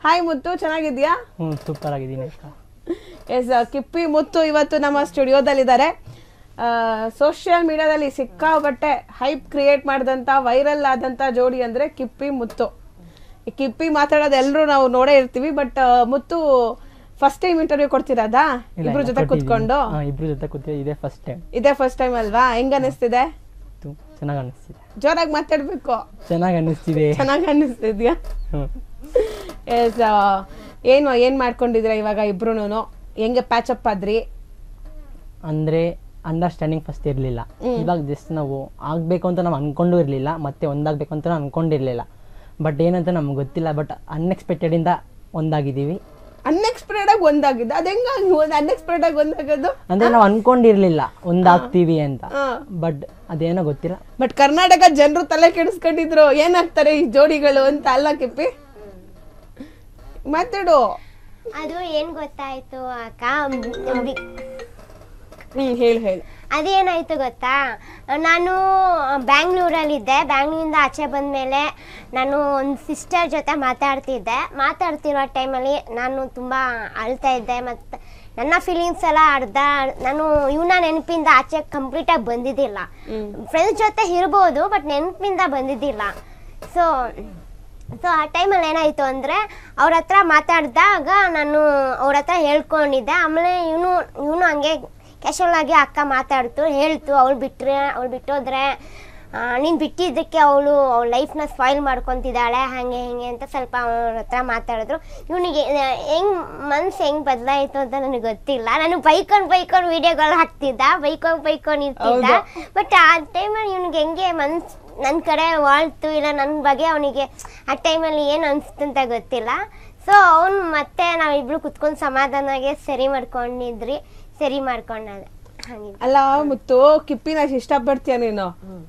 Hi ಮುತ್ತು, ಚೆನ್ನಾಗಿದ್ಯಾ? Super ಆಗಿದ್ದೀನಿ. S, ಕಿಪ್ಪಿ ಮುತ್ತು ಇವತ್ತು ನಮ್ಮ ಸ್ಟುಡಿಯೋದಲ್ಲಿದ್ದಾರೆ. ಸೋಷಿಯಲ್ ಮೀಡಿಯಾದಲ್ಲಿ ಸಿಕ್ಕಾಪಟ್ಟೆ ಹೈಪ್ ಕ್ರಿಯೇಟ್ ಮಾಡಿದಂಥ ವೈರಲ್ ಆದಂಥ ಜೋಡಿ ಅಂದರೆ ಕಿಪ್ಪಿ ಮುತ್ತು. ಈ ಕಿಪ್ಪಿ ಮಾತಾಡೋದು ಎಲ್ಲರೂ ನಾವು ನೋಡೇ ಇರ್ತೀವಿ, but Muthu first time interview ಕೊಡ್ತಿರೋದಾ ಇಬ್ರು ಜೊತೆ ಕುತ್ಕೊಂಡು? ಇಬ್ರು ಜೊತೆ ಕೂತಿದ್ದೆ, ಇದೇ ಫಸ್ಟ್ ಟೈಮ್ ಅಲ್ವಾ? ಹೆಂಗ್ ಅನಿಸ್ತಿದೆ? ಚೆನ್ನಾಗಿ ಅನಿಸ್ತಿದೆ. ಜೋರಾಗಿ ಮಾತಾಡ್ಬೇಕು. ಚೆನ್ನಾಗಿ ಅನಿಸ್ತಿದೆ. ಚೆನ್ನಾಗಿ ಅನಿಸ್ತಿದ್ಯಾ? ಎಸ್, ಏನ್ ಮಾಡ್ಕೊಂಡಿದ್ರ ಇವಾಗ ಇಬ್ರುನು? ಹೆಂಗೆ ಪ್ಯಾಚಪ್ ಆದ್ರಿ? ಅಂದ್ರೆ ಅಂಡರ್ಸ್ಟ್ಯಾಂಡಿಂಗ್ ಫಸ್ಟ್ ಇರ್ಲಿಲ್ಲ. ಇವಾಗ ಜಸ್ಟ್ ನಾವು ಆಗ್ಬೇಕು ಅಂತ ನಾವು ಅನ್ಕೊಂಡು ಇರ್ಲಿಲ್ಲ, ಮತ್ತೆ ಒಂದಾಗ್ಬೇಕು ಅಂತ ಅನ್ಕೊಂಡಿರ್ಲಿಲ್ಲ. ಬಟ್ ಏನಂತ ನಮ್ಗೆ ಗೊತ್ತಿಲ್ಲ. ಬಟ್ ಅನ್ಎಕ್ಸ್ಪೆಕ್ಟೆಡ್ ಇಂದ ಒಂದಾಗಿದ್ದೀವಿ. ಅನ್ಎಕ್ಸ್ಪೆಕ್ಟೆಡ್ ಆಗಿ ಒಂದಾಗಿದ್ದ? ಅದ ಹೆಂಗಾಗಿ ಅನ್ಎಕ್ಸ್ಪೆಕ್ಟೆಡ್ ಆಗಿ ಒಂದಾಗೋದು? ಅಂದ್ರೆ ನಾವು ಅನ್ಕೊಂಡಿರ್ಲಿಲ್ಲ ಒಂದಾಗ್ತೀವಿ ಅಂತ, ಬಟ್ ಅದೇನೋ ಗೊತ್ತಿಲ್ಲ. ಬಟ್ ಕರ್ನಾಟಕ ಜನರು ತಲೆ ಕೆಡಿಸ್ಕೊಂಡಿದ್ರು, ಏನಾಗ್ತಾರೆ ಈ ಜೋಡಿಗಳು ಅಂತ. ಅಲ್ಲ ಕಿಪ್ಪಿ, ಮಾತಾಡು. ಅದು ಏನ್ ಗೊತ್ತಾಯ್ತು ಅಕ್ಕ, ಹೇಳು. ಅದೇನಾಯ್ತು ಗೊತ್ತಾ, ನಾನು ಬ್ಯಾಂಗ್ಳೂರಲ್ಲಿದ್ದೆ. ಬ್ಯಾಂಗ್ಳೂರಿಂದ ಆಚೆ ಬಂದಮೇಲೆ ನಾನು ಒಂದು ಸಿಸ್ಟರ್ ಜೊತೆ ಮಾತಾಡ್ತಿರೋ ಟೈಮಲ್ಲಿ ನಾನು ತುಂಬ ಅಳ್ತಾ ಇದ್ದೆ. ಮತ್ತು ನನ್ನ ಫೀಲಿಂಗ್ಸ್ ಎಲ್ಲ ನಾನು ಇವನ ನೆನಪಿಂದ ಆಚೆ ಕಂಪ್ಲೀಟಾಗಿ ಬಂದಿದ್ದಿಲ್ಲ. ಫ್ರೆಂಡ್ಸ್ ಜೊತೆ ಇರ್ಬೋದು, ಬಟ್ ನೆನಪಿಂದ ಬಂದಿದ್ದಿಲ್ಲ. ಸೊ ಆ ಟೈಮಲ್ಲಿ ಏನಾಯಿತು ಅಂದರೆ, ಅವ್ರ ಹತ್ರ ಮಾತಾಡಿದಾಗ ನಾನು ಅವ್ರ ಹತ್ರ ಹೇಳ್ಕೊಂಡಿದ್ದೆ. ಆಮೇಲೆ ಇವನು ಹಂಗೆ ಕ್ಯಾಶುವಲ್ ಆಗಿ ಅಕ್ಕ ಹೇಳ್ತು ಅವಳು ಬಿಟ್ಟೋದ್ರೆ ನೀನು ಬಿಟ್ಟಿದ್ದಕ್ಕೆ ಅವಳ ಲೈಫ್ನ ಸ್ಪಾಯ್ಲ್ ಮಾಡ್ಕೊತಿದ್ದಾಳೆ, ಹಾಗೆ ಅಂತ ಸ್ವಲ್ಪ ಅವ್ರ ಹತ್ರ ಮಾತಾಡಿದ್ರು. ಇವನಿಗೆ ಮನ್ಸು ಬದಲಾಯಿತು ಅಂತ ನನಗೆ ಗೊತ್ತಿಲ್ಲ. ನಾನು ಬೈಕೊಂಡು ವೀಡಿಯೋಗಳು ಹಾಕ್ತಿದ್ದ, ಬೈಕೊಂಡು ಇರ್ತಿದ್ದ. ಬಟ್ ಆ ಟೈಮಲ್ಲಿ ಇವನಿಗೆ ಹೆಂಗೆ ಮನ್ಸು ನನ್ನ ಕಡೆ ವಾಳ್ತು, ಇಲ್ಲ ನನ್ನ ಬಗ್ಗೆ ಅವನಿಗೆ ಆ ಟೈಮಲ್ಲಿ ಏನು ಅನಿಸ್ತು ಅಂತ ಗೊತ್ತಿಲ್ಲ. ಸೊ ಅವನು ಮತ್ತೆ ನಾವಿಬ್ರು ಕುತ್ಕೊಂಡು ಸಮಾಧಾನವಾಗಿ ಸರಿ ಮಾಡ್ಕೊಂಡೆ. ಅಲ್ಲ ಮುತ್ತು, ಕಿಪ್ಪಿನ ಇಷ್ಟಪಡ್ತೀಯ ನೀನು?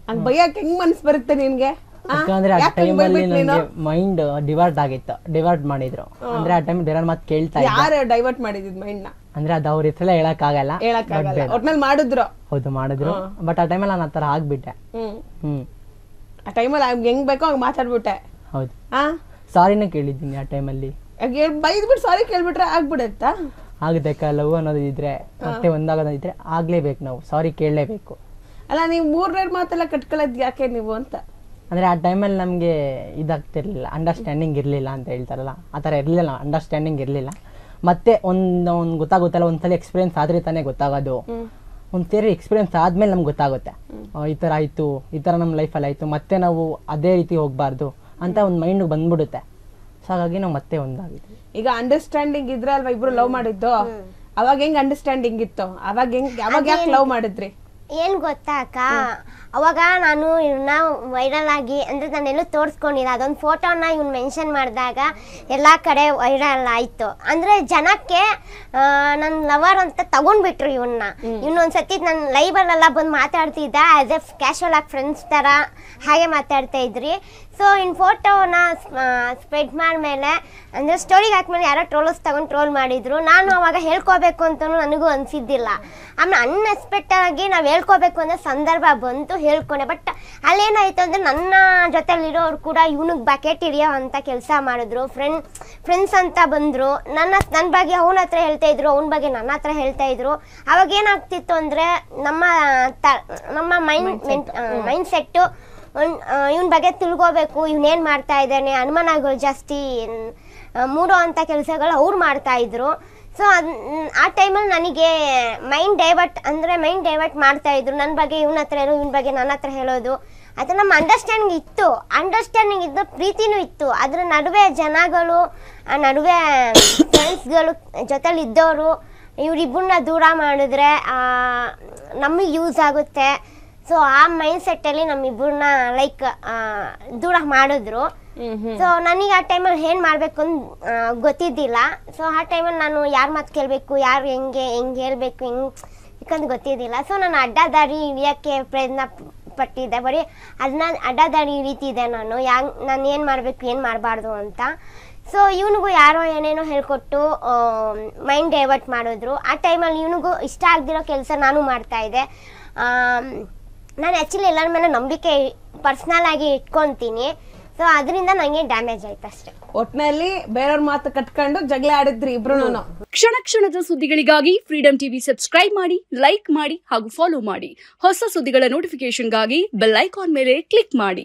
ಹಂಗ ಬೈಯಕ್ ಹೆಂಗ್ ಮನ್ಸ್ ಬರುತ್ತೆ ನಿನ್ಗೆ? ಯಾಕಂದ್ರೆ ಆ ಟೈಮಲ್ಲಿ ನನಗೆ ಮೈಂಡ್ ಡಿವರ್ಟ್ ಮಾಡಿದ್ರು. ಅಂದ್ರೆ ಆ ಟೈಮ್ ಬೇರೆ ಮಾತು ಕೇಳ್ತಾ ಇದ್ದೆ. ಯಾರು ಡೈವರ್ಟ್ ಮಾಡಿದ್ ಮೈಂಡ್ ನ? ಅಂದ್ರೆ ಅದು ಅವ್ರ ಹೆಸರೆಲ್ಲ ಹೇಳಕ್ಕಾಗಲ್ಲ. ಒಟ್ನಲ್ಲಿ ಮಾಡಿದ್ರು. ಹೌದು, ಮಾಡಿದ್ರು. ಬಟ್ ಆ ಟೈಮಲ್ಲಿ ನಾನು ಆ ತರ ಆಗ್ಬಿಟ್ಟೆ. ಆ ಟೈಮಲ್ಲಿ ಹೆಂಗ್ ಬೇಕೋ ಹಂಗ ಮಾತಾಡ್ಬಿಟ್ಟೆ. ಹೌದು, ಸಾರಿನ ಕೇಳಿದ್ದೀನಿ ಆ ಟೈಮಲ್ಲಿ. ಬೈದ್ಬಿಟ್ಟು ಸಾರಿ ಕೇಳ್ಬಿಟ್ರೆ ಆಗ್ಬಿಡತ್ತಾ? ಆಗುತ್ತೆ. ಲವ್ ಅನ್ನೋದಿದ್ರೆ ಮತ್ತೆ ಒಂದಾಗೋದಿದ್ರೆ ಆಗ್ಲೇಬೇಕು, ನಾವು ಸಾರಿ ಕೇಳಲೇಬೇಕು. ಅಲ್ಲ, ನೀವು 3 ಮಾತೆಲ್ಲ ಕಟ್ಕೊಳ್ಳೋದ್ ಯಾಕೆ ನೀವು ಅಂತ? ಅಂದ್ರೆ ಆ ಟೈಮಲ್ಲಿ ನಮ್ಗೆ ಇದಾಗ್ತಿರ್ಲಿಲ್ಲ, ಅಂಡರ್ಸ್ಟ್ಯಾಂಡಿಂಗ್ ಇರ್ಲಿಲ್ಲ ಅಂತ ಹೇಳ್ತಾರಲ್ಲ, ಆ ತರ ಇರ್ಲಿಲ್ಲ. ಅಂಡರ್ಸ್ಟ್ಯಾಂಡಿಂಗ್ ಇರ್ಲಿಲ್ಲ. ಮತ್ತೆ ಒಂದ್ ಗೊತ್ತಾಗುತ್ತಲ್ಲ, ಒಂದ್ಸಲ ಎಕ್ಸ್ಪೀರಿಯನ್ಸ್ ಆದ್ರೆ ತಾನೇ ಗೊತ್ತಾಗೋದು. ಒಂದ್ ಸೇರಿ ಎಕ್ಸ್ಪೀರಿಯನ್ಸ್ ಆದ್ಮೇಲೆ ನಮ್ಗೆ ಗೊತ್ತಾಗುತ್ತೆ, ಈ ತರ ಆಯ್ತು, ಈ ತರ ನಮ್ ಲೈಫಲ್ಲಿ ಆಯ್ತು, ಮತ್ತೆ ನಾವು ಅದೇ ರೀತಿ ಹೋಗ್ಬಾರ್ದು ಅಂತ ಒಂದ್ ಮೈಂಡ್ ಬಂದ್ಬಿಡುತ್ತೆ. ಸೊ ಹಾಗಾಗಿ ನಾವು ಮತ್ತೆ ಒಂದಾಗಿದ್ವಿ. ಈಗ ಅಂಡರ್ಸ್ಟ್ಯಾಂಡಿಂಗ್ ಇದ್ರೆ ಅಲ್ವಾ ಇಬ್ರು ಲವ್ ಮಾಡಿದ್ದು? ಅವಾಗ ಹೆಂಗ್ ಅಂಡರ್ಸ್ಟ್ಯಾಂಡಿಂಗ್ ಇತ್ತು? ಅವಾಗ ಯಾಕೆ ಲವ್ ಮಾಡಿದ್ರಿ? ಏನ್ ಗೊತ್ತಾ ಅಕ್ಕ, ಅವಾಗ ನಾನು ಇವನ್ನ ವೈರಲ್ ಆಗಿ, ಅಂದ್ರೆ ನಾನೆಲ್ಲೂ ತೋರಿಸ್ಕೊಂಡಿಲ್ಲ. ಅದೊಂದು ಫೋಟೋನ ಇವ್ನು ಮೆನ್ಷನ್ ಮಾಡಿದಾಗ ಎಲ್ಲ ಕಡೆ ವೈರಲ್ ಆಯ್ತು. ಅಂದ್ರೆ ಜನಕ್ಕೆ ನನ್ನ ಲವರ್ ಅಂತ ತಗೊಂಡ್ಬಿಟ್ರು ಇವನೊಂದ್ಸತಿ ನನ್ನ ಲೈವಲ್ಲೆಲ್ಲ ಬಂದು ಮಾತಾಡ್ತಿದ್ದ, ಆಸ್ ಎ ಕ್ಯಾಶುವಲ್ ಆಗಿ ಫ್ರೆಂಡ್ಸ್ ತರ ಹಾಗೆ ಮಾತಾಡ್ತಾ ಇದ್ರಿ. ಸೊ ಫೋಟೋನ ಸ್ಪ್ರೆಡ್ ಮಾಡ್ಮೇಲೆ, ಅಂದ್ರೆ ಸ್ಟೋರಿಗೆ ಹಾಕ್ಮೇಲೆ ಯಾರೋ ಟ್ರೋಲ್ ಮಾಡಿದ್ರು. ನಾನು ಅವಾಗ ಹೇಳ್ಕೋಬೇಕು ಅಂತಲೂ ನನಗೂ ಅನ್ಸಿದ್ದಿಲ್ಲ. ಆಮೇಲೆ ಅನ್ಎಕ್ಸ್ಪೆಕ್ಟೆಡ್ ಆಗಿ ನಾವು ಹೇಳ್ಕೋಬೇಕು ಅನ್ನೋ ಸಂದರ್ಭ ಬಂತು, ಹೇಳ್ಕೊಂಡೆ. ಬಟ್ ಅಲ್ಲೇನಾಯ್ತು ಅಂದ್ರೆ, ನನ್ನ ಜೊತೆಲಿರೋರು ಕೂಡ ಇವನಿಗೆ ಬಕೆಟ್ ಹಿಡಿಯೋ ಅಂತ ಕೆಲಸ ಮಾಡಿದ್ರು. ಫ್ರೆಂಡ್ಸ್ ಅಂತ ಬಂದ್ರು, ನನ್ನ ಬಗ್ಗೆ ಅವನ ಹತ್ರ ಹೇಳ್ತಾ ಇದ್ರು, ಅವನ ಬಗ್ಗೆ ನನ್ನ ಹತ್ರ ಹೇಳ್ತಾ ಇದ್ರು. ಅವಾಗ ಏನಾಗ್ತಿತ್ತು ಅಂದ್ರೆ, ನಮ್ಮ ಮೈಂಡ್ ಸೆಟ್ಟು ಇವನ್ ಬಗ್ಗೆ ತಿಳ್ಕೋಬೇಕು, ಇವನೇನ್ ಮಾಡ್ತಾ ಇದ್ದಾನೆ, ಅನುಮಾನಗಳು ಜಾಸ್ತಿ ಮೂಡೋ ಅಂತ ಕೆಲಸಗಳು ಅವ್ರು ಮಾಡ್ತಾ ಇದ್ರು. ಸೊ ಆ ಟೈಮಲ್ಲಿ ನನಗೆ ಮೈಂಡ್ ಡೈವರ್ಟ್ ಮಾಡ್ತಾ ಇದ್ರು. ನನ್ನ ಬಗ್ಗೆ ಇವನ ಹತ್ರ ಹೇಳೋ, ಇವನ ಬಗ್ಗೆ ನನ್ನ ಹತ್ರ ಹೇಳೋದು. ಅದು ನಮ್ಮ ಅಂಡರ್ಸ್ಟ್ಯಾಂಡಿಂಗ್ ಇದ್ದು ಪ್ರೀತಿನೂ ಇತ್ತು. ಅದ್ರ ನಡುವೆ ಜನಗಳು, ನಡುವೆ ಫ್ರೆಂಡ್ಸ್ಗಳು ಜೊತೆಲಿ ಇದ್ದವರು, ಇವರಿಬ್ಬರನ್ನ ದೂರ ಮಾಡಿದ್ರೆ ನಮಗೆ ಯೂಸ್ ಆಗುತ್ತೆ. ಸೊ ಆ ಮೈಂಡ್ ಸೆಟ್ಟಲ್ಲಿ ನಮ್ಮಿಬ್ಬರನ್ನ ದೂರ ಮಾಡಿದ್ರು. ಸೊ ನನಗೆ ಆ ಟೈಮಲ್ಲಿ ಏನ್ ಮಾಡ್ಬೇಕು ಅಂತ ಗೊತ್ತಿದ್ದಿಲ್ಲ. ಸೊ ಆ ಟೈಮಲ್ಲಿ ನಾನು ಯಾರ ಮಾತು ಕೇಳಬೇಕು, ಯಾರು ಹೆಂಗೆ ಹೇಳ್ಬೇಕು ಯಾಕಂತ ಗೊತ್ತಿದ್ದಿಲ್ಲ. ಸೊ ನಾನು ಅಡ್ಡದಾರಿ ಹಿಡಿಯೋಕ್ಕೆ ಪ್ರಯತ್ನ ಪಟ್ಟಿದ್ದೆ. ಬರೀ ಅದನ್ನ ಅಡ್ಡದಾರಿ ಹಿಡಿತಿದ್ದೆ ನಾನು ಏನು ಮಾಡಬೇಕು, ಏನು ಮಾಡಬಾರ್ದು ಅಂತ. ಸೊ ಇವನಿಗೂ ಯಾರೋ ಏನೇನೋ ಹೇಳ್ಕೊಟ್ಟು ಮೈಂಡ್ ಡೈವರ್ಟ್ ಮಾಡಿದ್ರು. ಆ ಟೈಮಲ್ಲಿ ಇವನಿಗೂ ಇಷ್ಟ ಆಗದಿರೋ ಕೆಲಸ ನಾನು ಮಾಡ್ತಾ ಇದ್ದೆ. ನಾನು ಆ್ಯಕ್ಚುಲಿ ಎಲ್ಲರ ಮೇಲೆ ನಂಬಿಕೆ ಪರ್ಸ್ನಲ್ ಆಗಿ ಇಟ್ಕೊತೀನಿ. ಸೊ ಅದರಿಂದ ನಂಗೆ ಡ್ಯಾಮೇಜ್ ಆಯ್ತು ಅಷ್ಟೇ. ಒಟ್ನಲ್ಲಿ ಬೇರೆಯವ್ರ ಮಾತು ಕಟ್ಕೊಂಡು ಜಗಳ ಆಡಿದ್ರಿ ಇಬ್ರು. ಕ್ಷಣ ಕ್ಷಣದ ಸುದ್ದಿಗಳಿಗಾಗಿ ಫ್ರೀಡಂ ಟಿವಿ ಸಬ್ಸ್ಕ್ರೈಬ್ ಮಾಡಿ, ಲೈಕ್ ಮಾಡಿ ಹಾಗೂ ಫಾಲೋ ಮಾಡಿ. ಹೊಸ ಸುದ್ದಿಗಳ ನೋಟಿಫಿಕೇಶನ್ಗಾಗಿ ಬೆಲ್ ಐಕಾನ್ ಮೇಲೆ ಕ್ಲಿಕ್ ಮಾಡಿ.